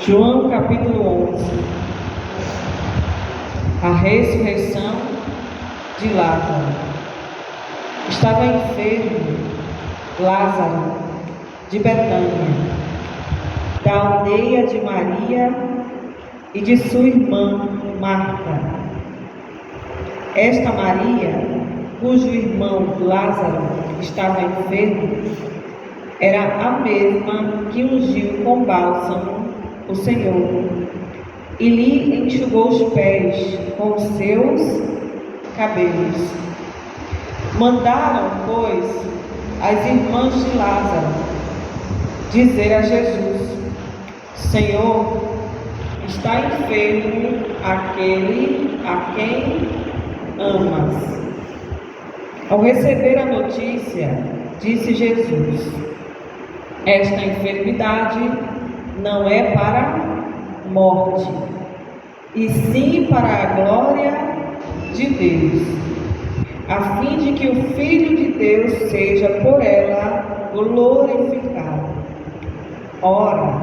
João capítulo 11. A ressurreição de Lázaro. Estava enfermo Lázaro de Betânia, da aldeia de Maria e de sua irmã Marta. Esta Maria, cujo irmão Lázaro estava enfermo, era a mesma que ungiu com bálsamo o Senhor e lhe enxugou os pés com os seus cabelos. Mandaram, pois, as irmãs de Lázaro dizer a Jesus: Senhor, está enfermo aquele a quem amas. Ao receber a notícia, disse Jesus: esta enfermidade não é para a morte, e sim para a glória de Deus, a fim de que o Filho de Deus seja por ela glorificado. Ora,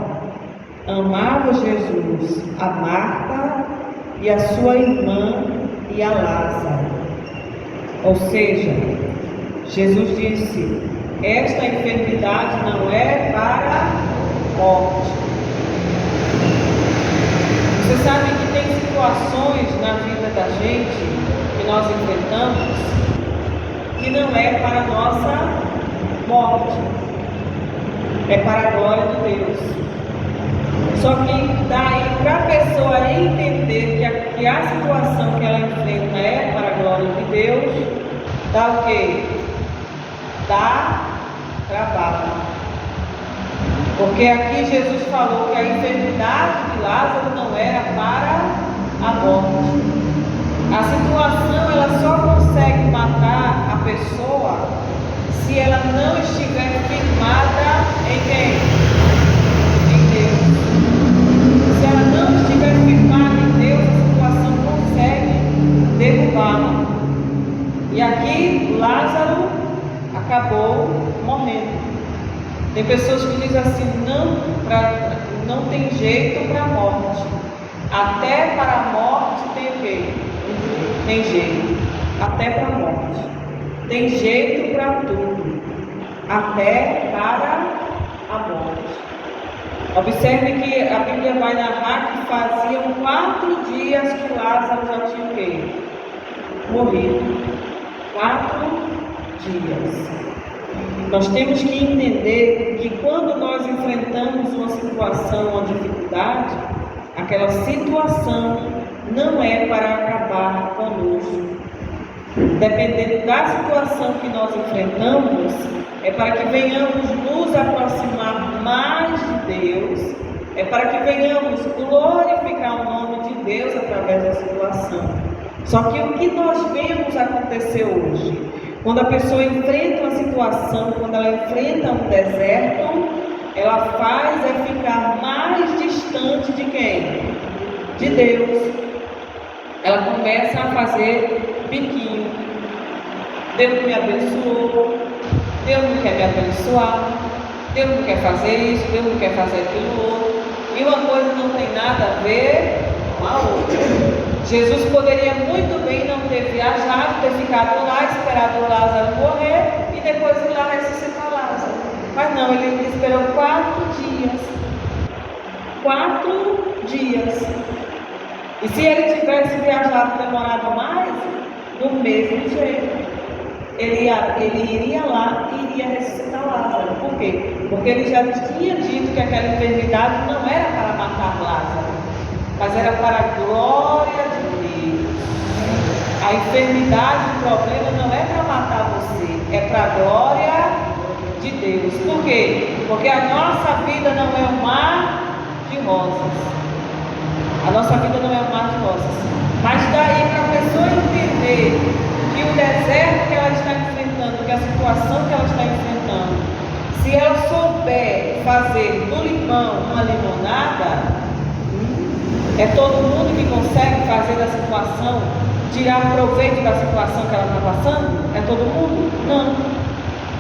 amava Jesus a Marta e a sua irmã e a Lázaro. Ou seja, Jesus disse: esta enfermidade não é para a morte. Você sabe que tem situações na vida da gente que nós enfrentamos que não é para a nossa morte, é para a glória de Deus. Só que daí para a pessoa entender que a situação que ela enfrenta é para a glória de Deus, dá o quê? Dá trabalho. Porque aqui Jesus falou que a enfermidade de Lázaro não era para a morte. A situação ela só consegue matar a pessoa se ela não estiver firmada em quem? Em Deus. Se ela não estiver firmada em Deus, a situação consegue derrubá-la. E aqui Lázaro acabou morrendo. Tem pessoas que dizem assim: não tem jeito para a morte. Até para a morte tem o quê? Tem jeito. Até para a morte. Tem jeito para tudo. Até para a morte. Observe que a Bíblia vai narrar que faziam 4 dias que Lázaro já tinha o quê? Morrido. 4 dias. Nós temos que entender que quando nós enfrentamos uma situação, uma dificuldade, aquela situação não é para acabar conosco. Dependendo da situação que nós enfrentamos, é para que venhamos nos aproximar mais de Deus, é para que venhamos glorificar o nome de Deus através da situação. Só que o que nós vemos acontecer hoje? Quando a pessoa enfrenta uma situação, quando ela enfrenta um deserto, ela faz ficar mais distante de quem? De Deus. Ela começa a fazer biquinho. Deus não me abençoou, Deus não quer me abençoar, Deus não quer fazer isso, Deus não quer fazer aquilo outro. E uma coisa não tem nada a ver com a outra. Jesus poderia muito bem não ter viajado, ter ficado lá, esperado o Lázaro morrer e depois ir lá ressuscitar Lázaro. Mas não, ele esperou 4 dias. 4 dias. E se ele tivesse viajado demorado mais, do mesmo jeito, ele iria lá e iria ressuscitar Lázaro. Por quê? Porque ele já tinha dito que aquela enfermidade não era para matar Lázaro, mas era para a glória de Deus. A enfermidade, o problema não é para matar você, é para a glória de Deus. Por quê? Porque a nossa vida não é um mar de rosas. A nossa vida não é um mar de rosas. Mas daí para a pessoa entender que o deserto que ela está enfrentando, que a situação que ela está enfrentando, se ela souber fazer do limão uma limonada, é todo mundo que consegue fazer da situação, tirar proveito da situação que ela está passando? É todo mundo? Não.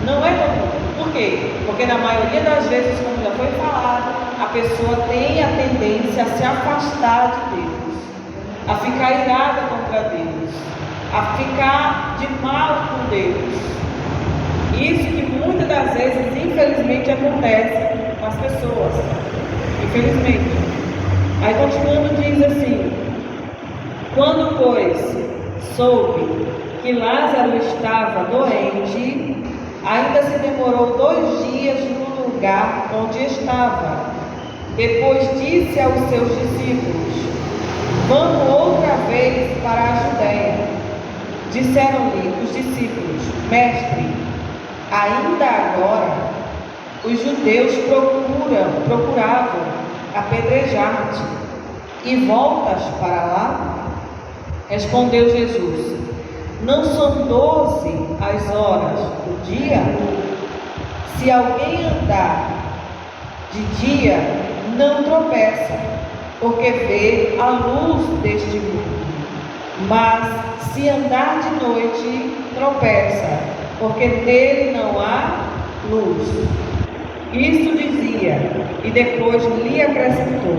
Não é todo mundo. Por quê? Porque na maioria das vezes, como já foi falado, a pessoa tem a tendência a se afastar de Deus, a ficar irada contra Deus, a ficar de mal com Deus. Isso que muitas das vezes, infelizmente, acontece com as pessoas. Infelizmente. Aí continuando diz assim: quando, pois, soube que Lázaro estava doente, ainda se demorou 2 dias no lugar onde estava. Depois disse aos seus discípulos: vamos outra vez para a Judéia. Disseram-lhe os discípulos: Mestre, ainda agora os judeus procuravam apedrejar-te, e voltas para lá? Respondeu Jesus: não são 12 as horas do dia? Se alguém andar de dia, não tropeça, porque vê a luz deste mundo. Mas se andar de noite, tropeça, porque nele não há luz. Isto dizia, e depois lhe acrescentou: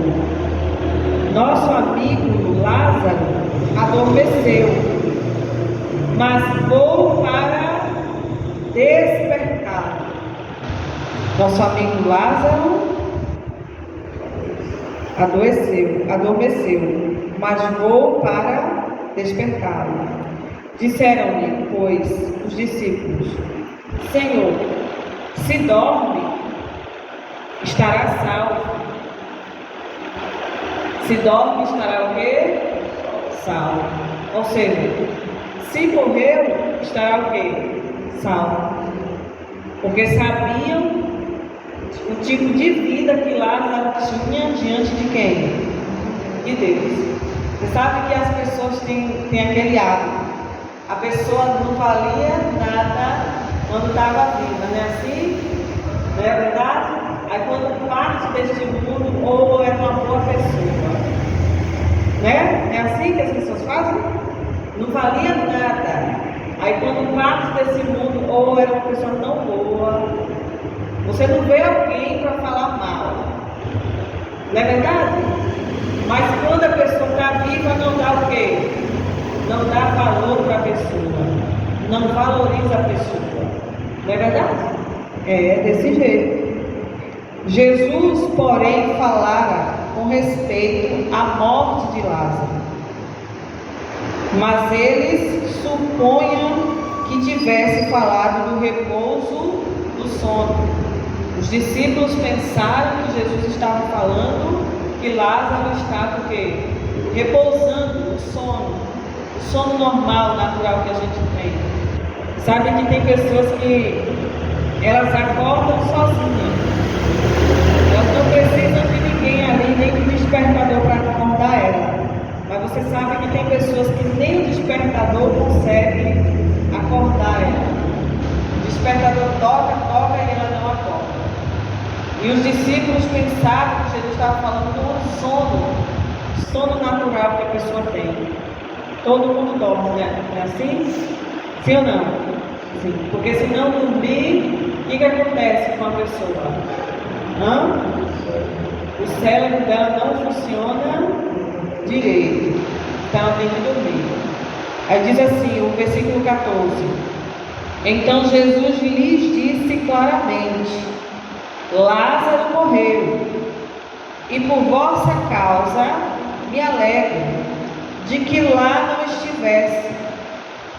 nosso amigo Lázaro adormeceu, mas vou para despertar. Nosso amigo Lázaro adormeceu, mas vou para despertá-lo. Disseram-lhe, pois, os discípulos: Senhor, se dorme, estará salvo. Se dorme, estará o quê? Salvo. Ou seja, se morreu, estará o quê? Salvo. Porque sabiam o tipo de vida que Lázaro tinha diante de quem? De Deus. Você sabe que as pessoas têm aquele hábito. A pessoa não valia nada quando estava viva, não é assim? Não é verdade? Aí quando parte deste mundo, ou é uma boa pessoa. Né? É assim que as pessoas fazem? Não valia nada. Aí quando parte desse mundo, ou era uma pessoa não boa. Você não vê alguém para falar mal. Não é verdade? Mas quando a pessoa está viva, não dá o quê? Não dá valor para a pessoa. Não valoriza a pessoa. Não é verdade? É desse jeito. Jesus, porém, falara com respeito à morte de Lázaro. Mas eles supunham que tivesse falado do repouso do sono. Os discípulos pensaram que Jesus estava falando que Lázaro estava o quê? Repousando, o sono normal, natural que a gente tem. Sabe que tem pessoas que elas acordam sozinhas. Elas não precisam de ninguém ali, nem de despertador para acordar ela. Mas você sabe que tem pessoas que nem o despertador consegue acordar ela. O despertador toca e ela não acorda. E os discípulos pensavam que Jesus estava falando do sono natural que a pessoa tem. Todo mundo dorme, né? É assim? Sim ou não? Sim. Porque se não dormir, o que acontece com a pessoa? O cérebro dela não funciona direito. Então ela tem que dormir. Aí diz assim, o versículo 14: então Jesus lhes disse claramente: Lázaro morreu, e por vossa causa me alegro de que lá não estivesse,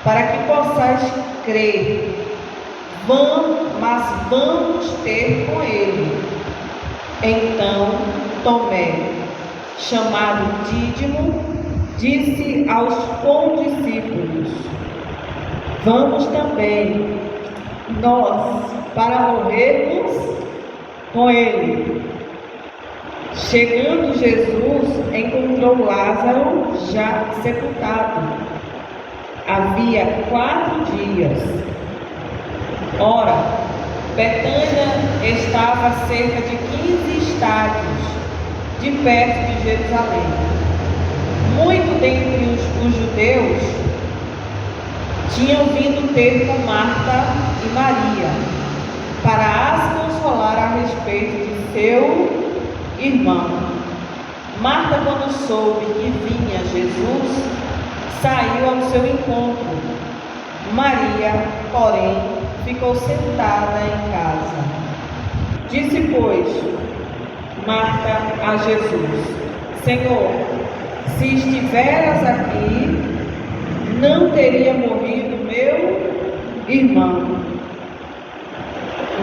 para que possais crer. Mas vamos ter com ele. Então Tomé, chamado Dídimo, disse aos condiscípulos: vamos também nós para morrermos com ele. Chegando Jesus, encontrou Lázaro já sepultado. Havia 4 dias. Ora, Betânia estava a cerca de 15 estádios de perto de Jerusalém. Muito dentre os judeus tinham vindo ter com Marta e Maria para as consolar a respeito de seu irmão. Marta, quando soube que vinha Jesus, saiu ao seu encontro. Maria, porém, ficou sentada em casa. Disse, pois, Marta a Jesus: Senhor, se estiveras aqui, não teria morrido meu irmão.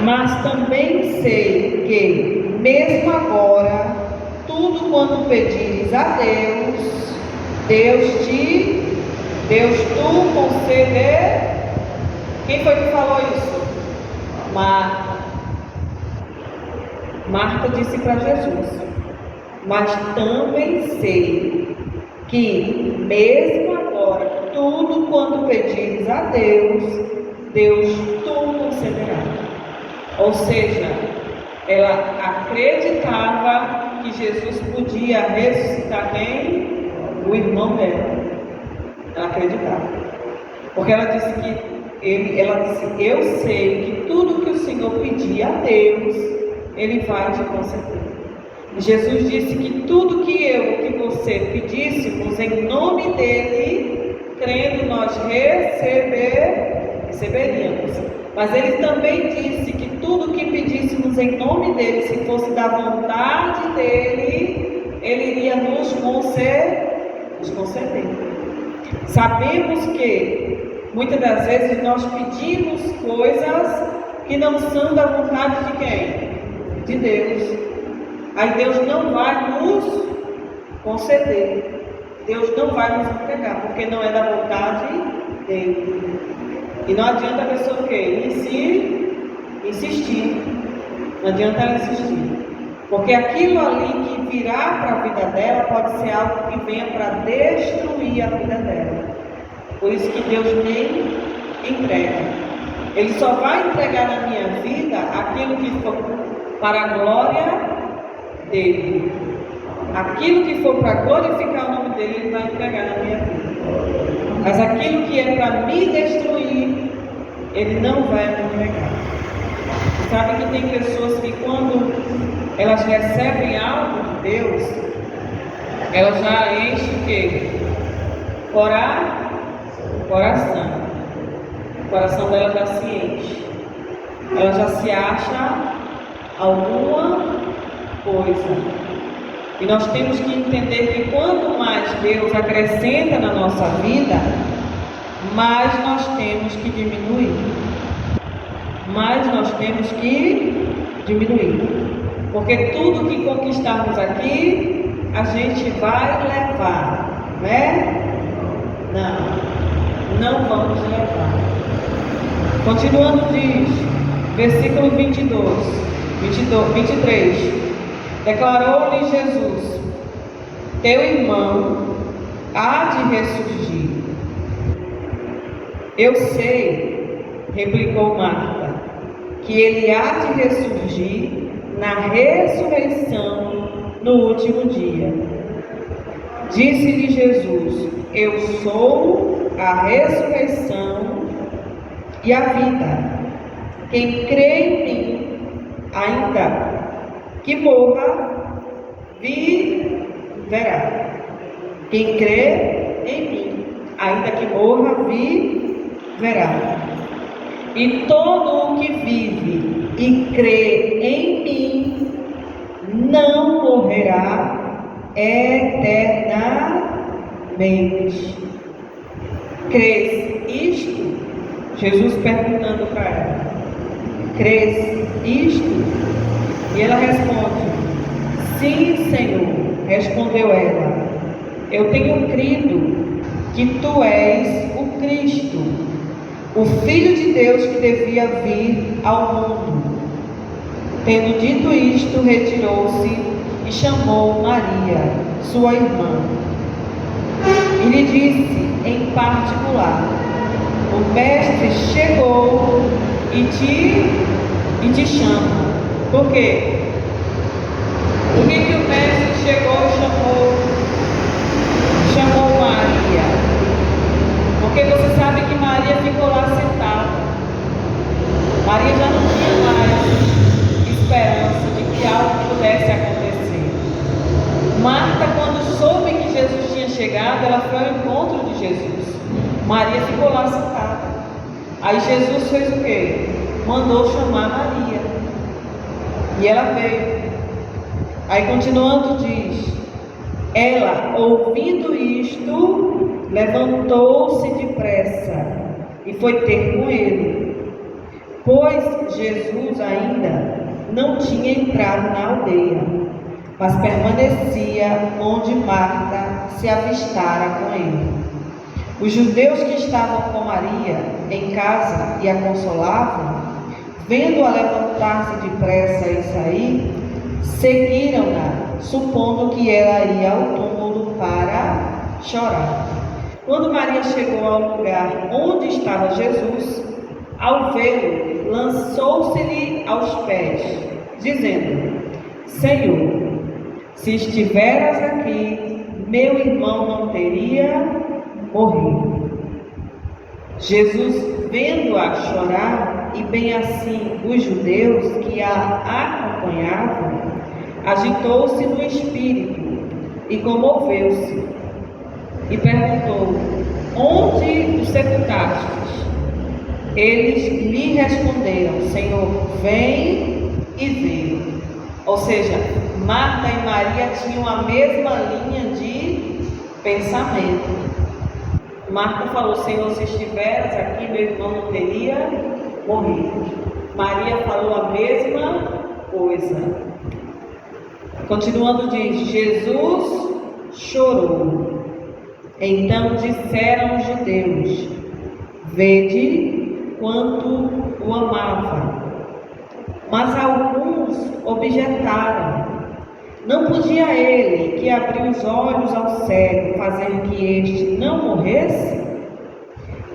Mas também sei que, mesmo agora, tudo quanto pedires a Deus tu conceder. Quem foi que falou isso? Marta. Marta disse para Jesus: mas também sei que, mesmo agora, tudo quanto pedires a Deus tu concederá. Ou seja, ela acreditava que Jesus podia ressuscitar quem? O irmão dela. Ela acreditava. Porque ela disse eu sei que tudo que o Senhor pedir a Deus, Ele vai te conceder. Jesus disse que tudo que você pedíssemos em nome dEle, crendo nós receberíamos. Mas Ele também disse que tudo que pedíssemos em nome dEle, se fosse da vontade dEle, Ele iria nos conceder. Sabemos que muitas das vezes nós pedimos coisas que não são da vontade de quem? De Deus. Aí Deus não vai nos conceder. Deus não vai nos entregar, porque não é da vontade dele. E não adianta a pessoa o quê? Insistir. Não adianta ela insistir. Porque aquilo ali que virá para a vida dela pode ser algo que venha para destruir a vida dela. Por isso que Deus nem entrega. Ele só vai entregar na minha vida aquilo que for para a glória dele. Aquilo que for para glorificar o nome dele, Ele vai entregar na minha vida. Mas aquilo que é para me destruir, Ele não vai me entregar. Sabe que tem pessoas que quando elas recebem algo de Deus, elas já enchem o quê? Coração. O coração dela já se enche. Ela já se acha alguma coisa. E nós temos que entender que quanto mais Deus acrescenta na nossa vida, mais nós temos que diminuir. Porque tudo que conquistarmos aqui, a gente vai levar, né? Não vamos levar. Continuando diz, versículo 23. Declarou-lhe Jesus: teu irmão há de ressurgir. Eu sei, replicou Marta, que ele há de ressurgir na ressurreição no último dia. Disse-lhe Jesus: eu sou a ressurreição e a vida. Quem crê em mim, ainda que morra, viverá. Quem crê em mim, ainda que morra, viverá. E todo o que vive e crê em mim não morrerá eternamente. Crês isto? Jesus perguntando para ela: crês isto? E ela responde: sim, Senhor. Respondeu ela: eu tenho crido que tu és o Cristo, o Filho de Deus que devia vir ao mundo. Tendo dito isto, retirou-se e chamou Maria, sua irmã. E lhe disse em particular: o Mestre chegou e te chama. Por quê? Por que o Mestre chegou e chamou Maria? Porque você sabe que Maria ficou lá sentada. Maria já não tinha mais esperança de que algo pudesse acontecer. Marta, quando soube que Jesus tinha chegado, ela foi ao encontro de Jesus. Maria ficou lá sentada. Aí Jesus fez o quê? Mandou chamar Maria. E ela veio. Aí continuando diz: ela, ouvindo isto, levantou-se depressa e foi ter com ele, pois Jesus ainda não tinha entrado na aldeia, mas permanecia onde Marta se avistara com ele. Os judeus que estavam com Maria em casa e a consolavam, vendo-a levantar-se depressa e sair, seguiram-na, supondo que ela ia ao túmulo para chorar. Quando Maria chegou ao lugar onde estava Jesus, ao vê-lo, lançou-se-lhe aos pés, dizendo: Senhor, se estiveras aqui, meu irmão não teria morrido. Jesus, vendo-a chorar, e bem assim os judeus que a acompanhavam, agitou-se no espírito e comoveu-se, e perguntou: onde o sepultastes? Eles lhe responderam: Senhor, vem e vê. Ou seja, Marta e Maria tinham a mesma linha de pensamento. Marta falou: Senhor, se estiveras aqui, meu irmão não teria morrido. Maria falou a mesma coisa. Continuando diz: Jesus chorou. Então disseram os judeus: vede quanto o amava. Mas alguns objetaram: não podia ele, que abriu os olhos ao cego, fazer que este não morresse?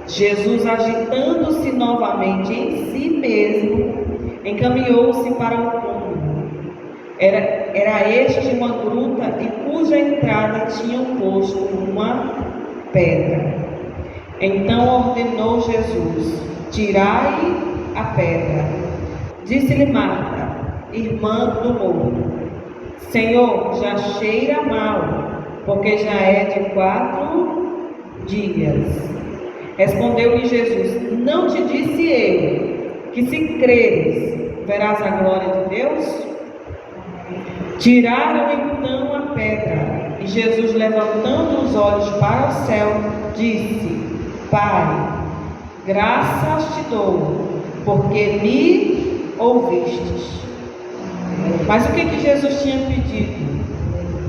Jesus, agitando-se novamente em si mesmo, encaminhou-se para o túmulo. Era este uma gruta, e cuja entrada tinham posto uma pedra. Então ordenou Jesus: tirai a pedra. Disse-lhe Marta, irmã do morto: Senhor, já cheira mal, porque já é de 4 dias. Respondeu-lhe Jesus: não te disse eu que, se creres, verás a glória de Deus? Tiraram então a pedra, e Jesus, levantando os olhos para o céu, disse: Pai, graças te dou, porque me ouvistes. Mas o que Jesus tinha pedido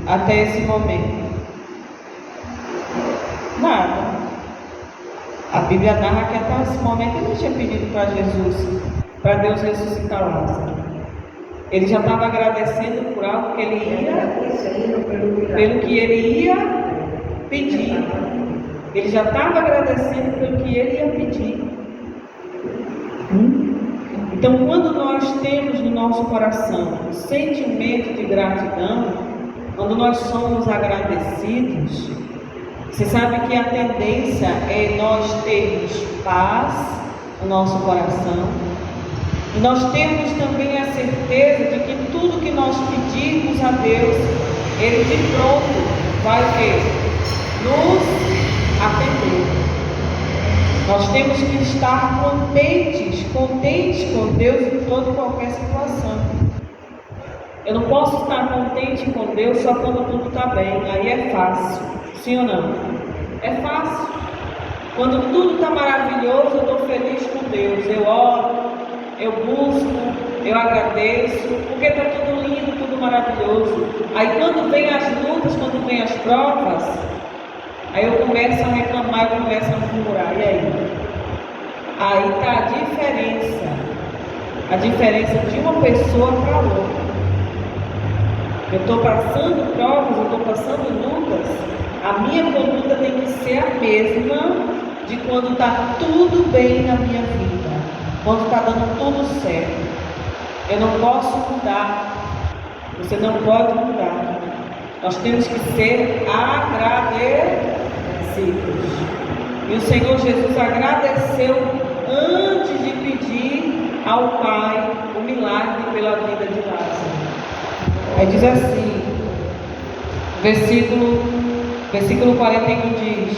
até esse momento? Nada. A Bíblia narra que até esse momento ele não tinha pedido para Jesus, para Deus ressuscitar Lázaro. Ele já estava agradecendo por algo que ele ia, pelo que ele ia pedir. Ele já estava agradecendo pelo que ele ia pedir. Então, quando nós temos no nosso coração o sentimento de gratidão, quando nós somos agradecidos, você sabe que a tendência é nós termos paz no nosso coração, e nós temos também a certeza de que tudo que nós pedirmos a Deus, Ele de pronto vai nos atender. Nós temos que estar contentes com Deus em toda e qualquer situação. Eu não posso estar contente com Deus só quando tudo está bem, aí é fácil, sim ou não? É fácil. Quando tudo está maravilhoso, eu estou feliz com Deus, eu oro, eu busco, eu agradeço, porque está tudo lindo, tudo maravilhoso. Aí quando vem as lutas, quando vem as provas, aí eu começo a reclamar, eu começo a murmurar. E aí? Aí está a diferença de uma pessoa para outra. Eu estou passando provas, eu estou passando lutas, a minha conduta tem que ser a mesma de quando está tudo bem na minha vida, quando está dando tudo certo. Eu não posso mudar, você não pode mudar. Nós temos que ser agradecidos. E o Senhor Jesus agradeceu antes de pedir ao Pai o milagre pela vida de Lázaro. Aí diz assim: Versículo 41 diz: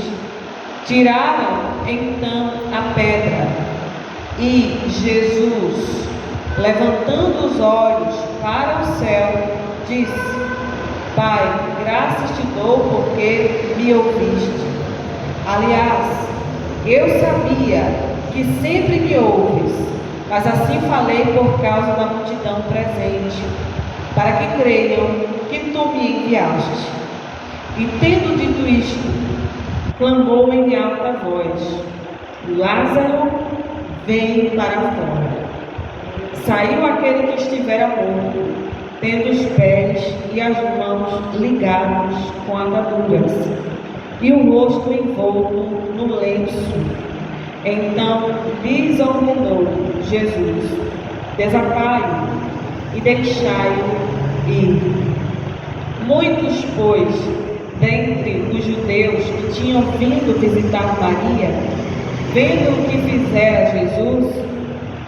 tiraram então a pedra, e Jesus, levantando os olhos para o céu, disse: Pai, graças te dou porque me ouviste. Aliás, eu sabia que sempre me ouves, mas assim falei por causa da multidão presente, para que creiam que tu me enviaste. E tendo dito isto, clamou em alta voz: Lázaro, vem para fora. Saiu aquele que estivera morto, tendo os pés e as mãos ligados com ataduras, e o rosto envolto no lenço. Então lhes ordenou Jesus: desaparem e deixai-o ir. Muitos, pois, dentre os judeus que tinham vindo visitar Maria, vendo o que fizera Jesus,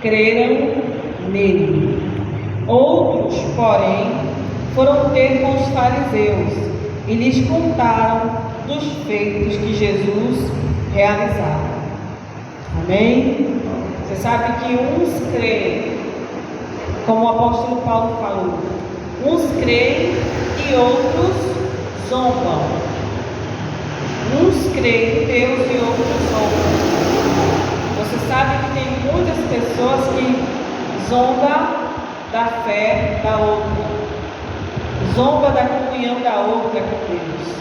creram nele. Outros, porém, foram ter com os fariseus e lhes contaram dos feitos que Jesus realizara. Amém? Você sabe que uns creem, como o apóstolo Paulo falou, uns creem e outros zombam. Uns creem em Deus e outros zombam. Você sabe que tem muitas pessoas que zombam da fé da outra, zomba da comunhão da outra com Deus.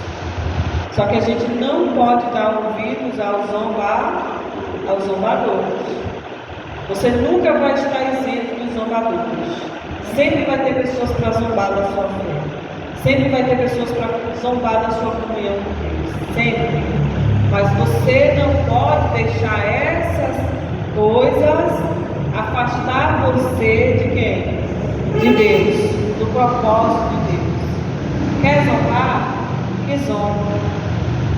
Só que a gente não pode dar ouvidos aos zombadores. Você nunca vai estar isento dos zombadores. Sempre vai ter pessoas para zombar da sua fé. Sempre vai ter pessoas para zombar da sua comunhão com Deus. Sempre. Mas você não pode deixar essas coisas afastar você de quem? De Deus, do propósito de Deus. Quer zombar? Que zomba.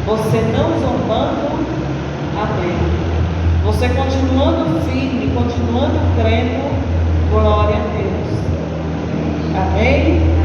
Você não zombando, amém. Você continuando firme, continuando crendo, glória a Deus. Amém?